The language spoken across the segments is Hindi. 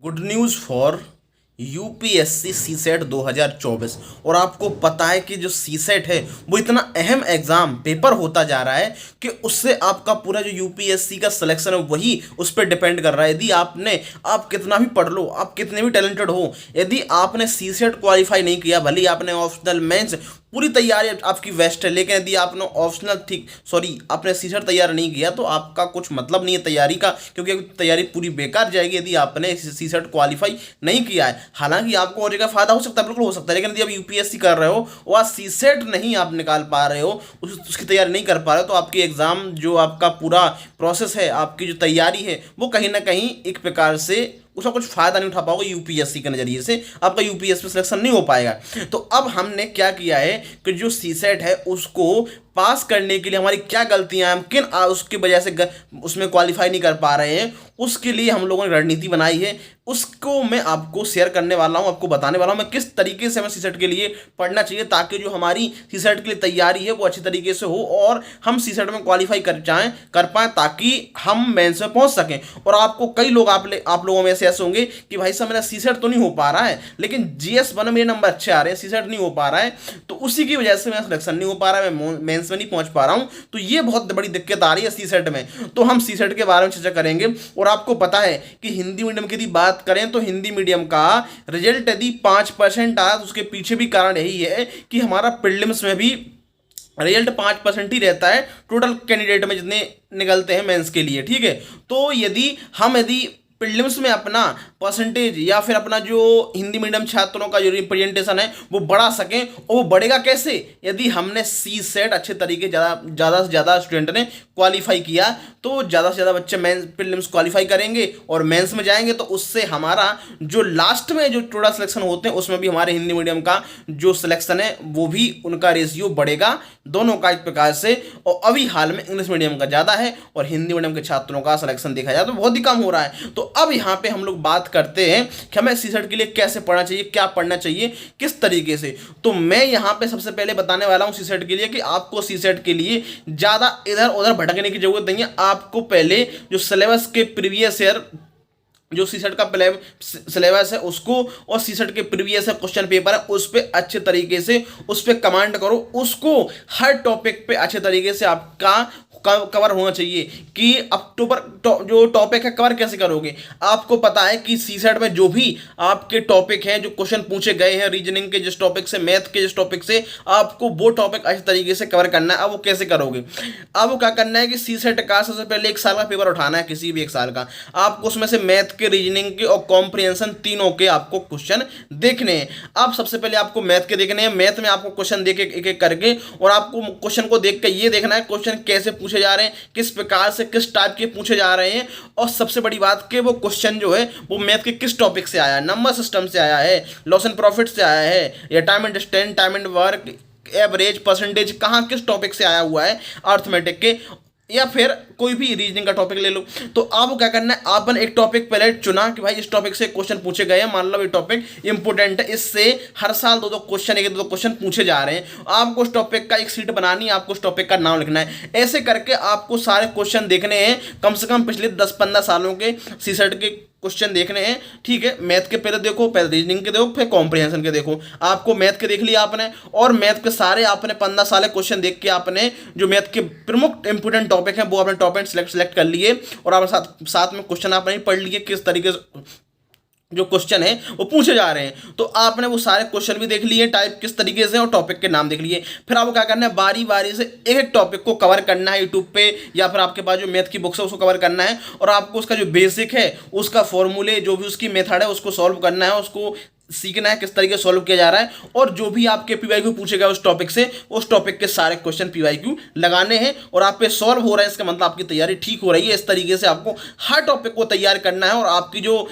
Good news for UPSC CSAT 2024। और आपको पता है कि जो सीसेट है वो इतना अहम एग्जाम पेपर होता जा रहा है कि उससे आपका पूरा जो यूपीएससी का सिलेक्शन है वही उस पर डिपेंड कर रहा है। यदि आप कितना भी पढ़ लो, आप कितने भी टैलेंटेड हो, यदि आपने सीसेट क्वालिफाई नहीं किया, भले ही आपने ऑप्शनल मेंस पूरी तैयारी आपकी वेस्ट है, लेकिन यदि आपने ऑप्शनल ठीक सॉरी आपने सीसेट तैयार नहीं किया तो आपका कुछ मतलब नहीं है तैयारी का, क्योंकि तैयारी पूरी बेकार जाएगी यदि आपने सीसेट क्वालिफाई नहीं किया है। हालांकि आपको और जगह फायदा हो सकता है, बिल्कुल हो सकता है, लेकिन यदि आप यूपीएससी कर रहे हो और आज सीसेट नहीं आप निकाल पा रहे हो, उसकी तैयारी नहीं कर पा रहे हो, तो आपकी एग्जाम जो आपका पूरा प्रोसेस है, आपकी जो तैयारी है वो कहीं ना कहीं एक प्रकार से उसका कुछ फायदा नहीं उठा पाओगे। यूपीएससी के नजरिए से आपका यूपीएससी सिलेक्शन नहीं हो पाएगा। तो अब हमने क्या किया है कि जो सीसेट है उसको पास करने के लिए हमारी क्या गलतियां हैं, हम किन उसकी वजह से उसमें क्वालिफाई नहीं कर पा रहे हैं, उसके लिए हम लोगों ने रणनीति बनाई है। उसको मैं आपको शेयर करने वाला हूं, आपको बताने वाला हूं मैं किस तरीके से हमें सीसेट के लिए पढ़ना चाहिए, ताकि जो हमारी सीसेट के लिए तैयारी है वो अच्छी तरीके से हो और हम सीसेट में क्वालिफाई कर पाएँ, ताकि हम मेंस में पहुंच सकें। और आपको कई लोग आप लोगों में से ऐसे होंगे कि भाई साहब मेरा सीसेट तो नहीं हो पा रहा है, लेकिन जीएस 1 में मेरे नंबर अच्छे आ रहे हैं, सीसेट नहीं हो पा रहा है, तो उसी की वजह से मेरा सिलेक्शन नहीं हो पा रहा है, मैं मेंस में नहीं पहुंच पा रहा हूं। तो ये बहुत बड़ी दिक्कत आ रही है सीसेट में। तो हम सीसेट के बारे में चर्चा करेंगे। और आपको पता है कि हिंदी मीडियम की यदि बात करें तो हिंदी मीडियम का रिजल्ट यदि 5% आया तो उसके पीछे भी कारण यही है कि हमारा प्रीलिम्स में भी रिजल्ट 5% ही रहता है टोटल कैंडिडेट में जितने निकलते हैं मेंस के लिए, ठीक है। तो यदि प्रीलिम्स में अपना परसेंटेज या फिर अपना जो हिंदी मीडियम छात्रों का जो रिप्रेजेंटेशन है वो बढ़ा सकें, और वो बढ़ेगा कैसे, यदि हमने सी सेट अच्छे तरीके ज़्यादा से ज़्यादा स्टूडेंट ने क्वालिफाई किया, तो ज़्यादा से ज़्यादा बच्चे मेंस प्रीलिम्स क्वालिफाई करेंगे और मेंस में जाएंगे, तो उससे हमारा जो लास्ट में जो टोटल सिलेक्शन होते हैं उसमें भी हमारे हिंदी मीडियम का जो सिलेक्शन है वो भी उनका रेशियो बढ़ेगा, दोनों का एक प्रकार से। और अभी हाल में इंग्लिश मीडियम का ज़्यादा है और हिंदी मीडियम के छात्रों का सिलेक्शन देखा जाए तो बहुत ही कम हो रहा है। तो अब यहाँ पे हम लोग बात करते हैं कि हमें सीसेट के लिए कैसे पढ़ना चाहिए, क्या पढ़ना चाहिए, किस तरीके से। तो मैं यहाँ पे सबसे पहले बताने वाला हूँ सीसेट के लिए कि आपको सीसेट के लिए ज़्यादा इधर उधर भटकने की जरूरत नहीं है। आपको पहले जो सिलेबस के प्रीवियस ईयर जो सीसेट का सिलेबस है उसको और सीसेट के प्रीवियस क्वेश्चन पेपर है उस पर अच्छे तरीके से उस पर कमांड करो, उसको हर टॉपिक पे अच्छे तरीके से आपका कवर होना चाहिए कि अक्टूबर जो टॉपिक है कवर कैसे करोगे। आपको पता है कि सीसेट में जो भी आपके टॉपिक हैं, जो क्वेश्चन पूछे गए हैं रीजनिंग के जिस टॉपिक से, मैथ के जिस टॉपिक से, आपको वो टॉपिक अच्छे तरीके से कवर करना है। अब वो कैसे करोगे, अब वो क्या करना है कि सीसेट का सबसे पहले 1 साल का पेपर उठाना है, किसी भी 1 साल का। आपको उसमें से मैथ के, रीजनिंग के और कॉम्प्रिहेंशन तीनों के आपको क्वेश्चन देखने हैं। अब सबसे पहले आपको मैथ के देखने हैं। मैथ में आपको क्वेश्चन देख एक एक करके, और आपको क्वेश्चन को देख के ये देखना है क्वेश्चन कैसे पूछे जा रहे हैं, किस प्रकार से किस टाइप के पूछे जा रहे हैं, और सबसे बड़ी बात कि वो क्वेश्चन जो है वो मैथ के किस टॉपिक से आया है, नंबर सिस्टम से आया है, लॉस एंड प्रॉफिट से आया है, या time and distance, time and work, average, percentage, कहाँ किस टॉपिक से आया हुआ है, अर्थमेटिक के, या फिर कोई भी रीजनिंग का टॉपिक ले लो। तो आपको क्या करना है, आपने एक टॉपिक पहले चुना कि भाई इस टॉपिक से क्वेश्चन पूछे गए हैं, मान लो ये टॉपिक इंपोर्टेंट है, इससे हर साल दो क्वेश्चन, एक दो क्वेश्चन पूछे जा रहे हैं। आपको उस टॉपिक का एक शीट बनानी है, आपको उस टॉपिक का नाम लिखना है। ऐसे करके आपको सारे क्वेश्चन देखने हैं, कम से कम पिछले 10-15 सालों के सीसेट के क्वेश्चन देखने हैं, ठीक है। मैथ के पहले देखो, पहले रीजनिंग के देखो, फिर कॉम्प्रिहेंशन के देखो। आपको मैथ के देख लिया आपने, और मैथ के सारे आपने 15 साल क्वेश्चन देख के आपने जो मैथ के प्रमुख इंपोर्टेंट टॉपिक हैं वो आपने टॉपिक सेलेक्ट कर लिए, और आपने साथ में क्वेश्चन आपने पढ़ लिए किस तरीके से जो क्वेश्चन है वो पूछे जा रहे हैं। तो आपने वो सारे क्वेश्चन भी देख लिए, टाइप किस तरीके से, और टॉपिक के नाम देख लिए। फिर आपको क्या करना है, बारी बारी से एक एक टॉपिक को कवर करना है यूट्यूब पे, या फिर आपके पास जो मैथ की बुक्स है उसको कवर करना है, और आपको उसका जो बेसिक है उसका फॉर्मूले, जो भी उसकी मेथड है उसको सॉल्व करना है, उसको सीखना है किस तरीके से सॉल्व किया जा रहा है, और जो भी आपके पीवाईक्यू पूछे गए उस टॉपिक से, उस टॉपिक के सारे क्वेश्चन पीवाईक्यू लगाने हैं, और आप पे सॉल्व हो रहा है, इसका मतलब आपकी तैयारी ठीक हो रही है। इस तरीके से आपको हर टॉपिक को तैयार करना है, और आपकी जो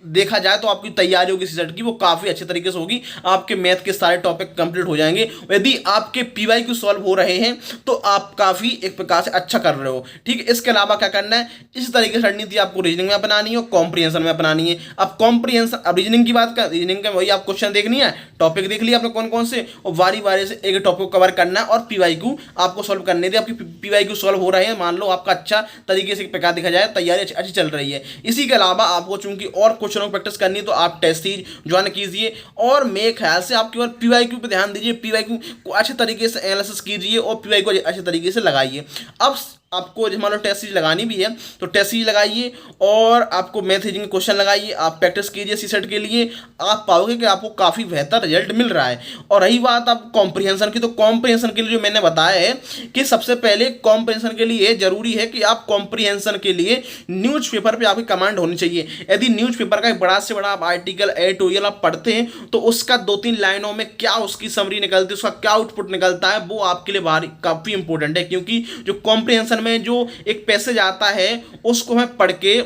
देखा जाए तो आपकी तैयारी होगी सीसेट की वो काफ़ी अच्छे तरीके से होगी। आपके मैथ के सारे टॉपिक कंप्लीट हो जाएंगे। यदि आपके पीवाईक्यू सॉल्व हो रहे हैं तो आप काफ़ी एक प्रकार से अच्छा कर रहे हो, ठीक है। इसके अलावा क्या करना है, इस तरीके से रणनीति आपको रीजनिंग में अपनानी है और कॉम्प्रिहेंशन में अपनानी है। अब कॉम्प्रिहेंशन, अब रीजनिंग की बात कर, रीजनिंग रीजनिंग का वही आप क्वेश्चन देखनी है, टॉपिक देख लिया आपने कौन कौन से, और बारी बारी से एक टॉपिक को कवर करना है और पीवाईक्यू आपको सॉल्व करने थे। आपकी पीवाईक्यू सॉल्व हो रहे हैं, मान लो आपका अच्छा तरीके से प्रकार देखा जाए, तैयारी अच्छी चल रही है। इसी के अलावा आपको चूंकि और क्वेश्चनों की प्रैक्टिस करनी है तो आप टेस्ट सीरीज ज्वाइन कीजिए, और मेरे ख्याल से आप केवल पीवाईक्यू पे ध्यान दीजिए, पीवाईक्यू को अच्छे तरीके से एनालिसिस कीजिए और पीवाईक्यू को अच्छे तरीके से लगाइए। अब आपको मान लो टेस्ट सीरीज लगानी भी है तो टेस्ट सीरीज लगाइए और आपको मैथ रीजनिंग क्वेश्चन लगाइए, आप प्रैक्टिस कीजिए सीसेट के लिए, आप पाओगे कि आपको काफ़ी बेहतर रिजल्ट मिल रहा है। और रही बात आप कॉम्प्रिहेंशन की, तो कॉम्प्रिहेंशन के लिए जो मैंने बताया है कि सबसे पहले कॉम्प्रिहेंशन के लिए जरूरी है कि आप कॉम्प्रिहेंशन के लिए न्यूज़पेपर पे आपकी कमांड होनी चाहिए। यदि न्यूज़पेपर का एक बड़ा से बड़ा आप आर्टिकल एडिटोरियल आप पढ़ते हैं तो उसका 2-3 लाइनों में क्या उसकी समरी निकलती है, उसका क्या आउटपुट निकलता है, वो आपके लिए काफ़ी इंपॉर्टेंट है। क्योंकि जो कॉम्प्रिहेंशन में जो एक पैसेज आता है उसको हमें पढ़ के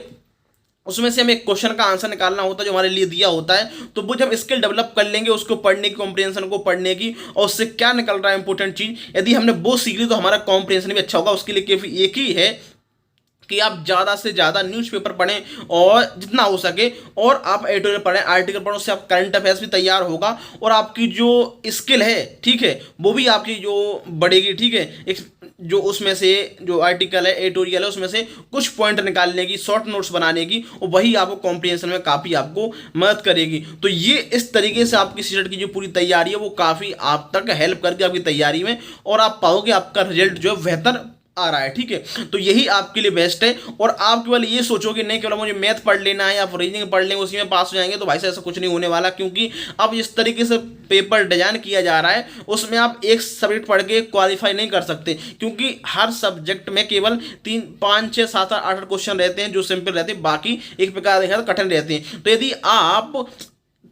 उसमें से हमें एक क्वेश्चन का आंसर निकालना होता है जो हमारे लिए दिया होता है, तो वो जब स्किल डेवलप कर लेंगे उसको पढ़ने की, कॉम्प्रिहेंशन को पढ़ने की, और उससे क्या निकल रहा है इंपॉर्टेंट चीज, यदि हमने वो सीख ली तो हमारा कॉम्प्रिहेंशन भी अच्छा होगा। उसके लिए केवल एक ही है कि आप ज़्यादा से ज़्यादा न्यूज़पेपर पढ़ें और जितना हो सके, और आप एडिटोरियल पढ़ें, आर्टिकल पढ़ें, उससे आप करंट अफेयर्स भी तैयार होगा और आपकी जो स्किल है, ठीक है, वो भी आपकी जो बढ़ेगी, ठीक है। एक जो उसमें से जो आर्टिकल है, एडिटोरियल है, उसमें से कुछ पॉइंट निकालने की, शॉर्ट नोट्स बनाने की, और वही आपको कॉम्प्रिहेंशन में काफ़ी आपको मदद करेगी। तो ये इस तरीके से आपकी सीटेट की जो पूरी तैयारी है वो काफ़ी आप तक हेल्प करके आपकी तैयारी में, और आप पाओगे आपका रिजल्ट जो है बेहतर आ रहा है, ठीक है। तो यही आपके लिए बेस्ट है। और आप केवल ये सोचोगे नहीं केवल मुझे मैथ पढ़ लेना है या रीजनिंग पढ़ लेंगे उसी में पास हो जाएंगे, तो भाई साहब ऐसा कुछ नहीं होने वाला। क्योंकि अब इस तरीके से पेपर डिजाइन किया जा रहा है उसमें आप एक सब्जेक्ट पढ़ के क्वालिफाई नहीं कर सकते, क्योंकि हर सब्जेक्ट में केवल 3, 5, 6, 7, 8 क्वेश्चन रहते हैं जो सिंपल रहते हैं, बाकी एक प्रकार देखा तो कठिन रहते हैं। तो यदि आप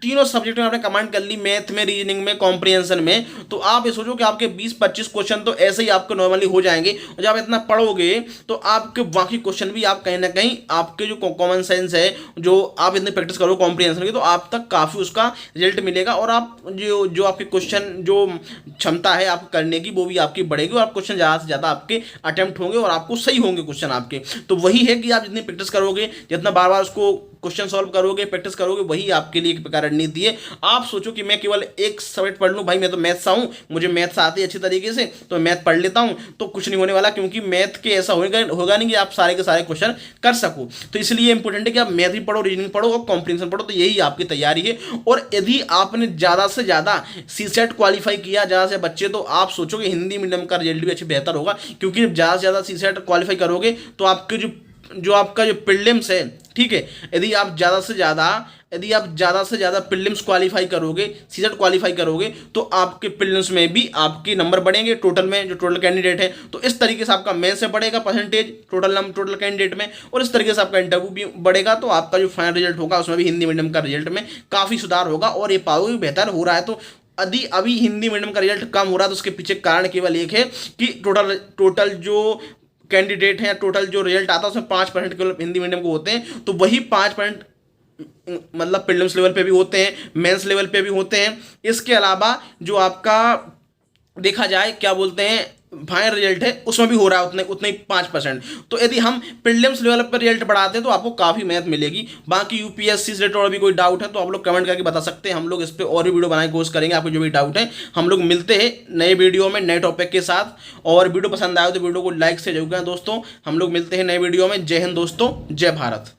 तीनों सब्जेक्ट में आपने कमांड कर ली, मैथ में, रीजनिंग में, कॉम्प्रिहेंशन में, तो आप ये सोचो कि आपके 20-25 क्वेश्चन तो ऐसे ही आपको नॉर्मली हो जाएंगे। और जब आप इतना पढ़ोगे तो आपके बाकी क्वेश्चन भी आप कहीं ना कहीं आपके जो कॉमन सेंस है, जो आप इतनी प्रैक्टिस करो कॉम्प्रिहेंशन की, तो आप तक काफ़ी उसका रिजल्ट मिलेगा, और आप जो आपके क्वेश्चन जो क्षमता है आप करने की वो भी आपकी बढ़ेगी, और आप क्वेश्चन ज़्यादा से ज़्यादा आपके अटेम्प्ट होंगे और आपको सही होंगे क्वेश्चन आपके। तो वही है कि आप जितनी प्रैक्टिस करोगे, जितना बार बार उसको क्वेश्चन सॉल्व करोगे, प्रैक्टिस करोगे, वही आपके लिए एक प्रकार रणनीति है। आप सोचो कि मैं केवल एक सब्जेक्ट पढ़ लूँ, भाई मैं तो मैथ्स हूँ, मुझे मैथ्स आती है अच्छी तरीके से तो मैथ पढ़ लेता हूँ, तो कुछ नहीं होने वाला। क्योंकि मैथ के ऐसा होगा नहीं कि आप सारे के सारे क्वेश्चन कर सको। तो इसलिए इंपॉर्टेंट है कि आप मैथ भी पढ़ो, रीजनिंग पढ़ो और कॉम्प्रिहेंशन पढ़ो, तो यही आपकी तैयारी है। और यदि आपने ज़्यादा से ज़्यादा सीसेट क्वालिफाई किया, ज़्यादा से बच्चे, तो आप सोचो कि हिंदी मीडियम का रिजल्ट भी अच्छे बेहतर होगा। क्योंकि ज़्यादा से ज़्यादा सीसेट क्वालिफाई करोगे तो आपके जो आपका जो प्रीलिम्स है, ठीक है, यदि आप ज़्यादा से ज़्यादा प्रीलिम्स क्वालिफाई करोगे, सीसेट क्वालिफाई करोगे, तो आपके प्रीलिम्स में भी आपके नंबर बढ़ेंगे टोटल में, जो टोटल कैंडिडेट है। तो इस तरीके से आपका मेंस में बढ़ेगा परसेंटेज टोटल कैंडिडेट में, और इस तरीके से आपका इंटरव्यू भी बढ़ेगा। तो आपका जो फाइनल रिजल्ट होगा उसमें भी हिंदी मीडियम का रिजल्ट में काफ़ी सुधार होगा, और ये पाओगे बेहतर हो रहा है। तो यदि अभी हिंदी मीडियम का रिजल्ट कम हो रहा है तो उसके पीछे कारण केवल एक है कि टोटल जो कैंडिडेट हैं, टोटल जो रिजल्ट आता है उसमें 5% केवल हिंदी मीडियम को होते हैं। तो वही 5% मतलब प्रीलिम्स लेवल पे भी होते हैं, मेंस लेवल पे भी होते हैं। इसके अलावा जो आपका देखा जाए क्या बोलते हैं फाइनल रिजल्ट है उसमें भी हो रहा है उतने ही 5%। तो यदि हम प्रीलिम्स लेवल पर रिजल्ट बढ़ाते हैं तो आपको काफ़ी मेहनत मिलेगी। बाकी यूपीएससी से रिलेटेड और भी कोई डाउट है तो आप लोग कमेंट करके बता सकते हैं, हम लोग इस पर और भी वीडियो बनाने की कोशिश करेंगे। आपको जो भी डाउट है हम लोग मिलते हैं नए वीडियो में नए टॉपिक के साथ। और वीडियो पसंद आए तो वीडियो को लाइक से जरूर करें दोस्तों। हम लोग मिलते हैं नए वीडियो में। जय हिंद दोस्तों, जय भारत।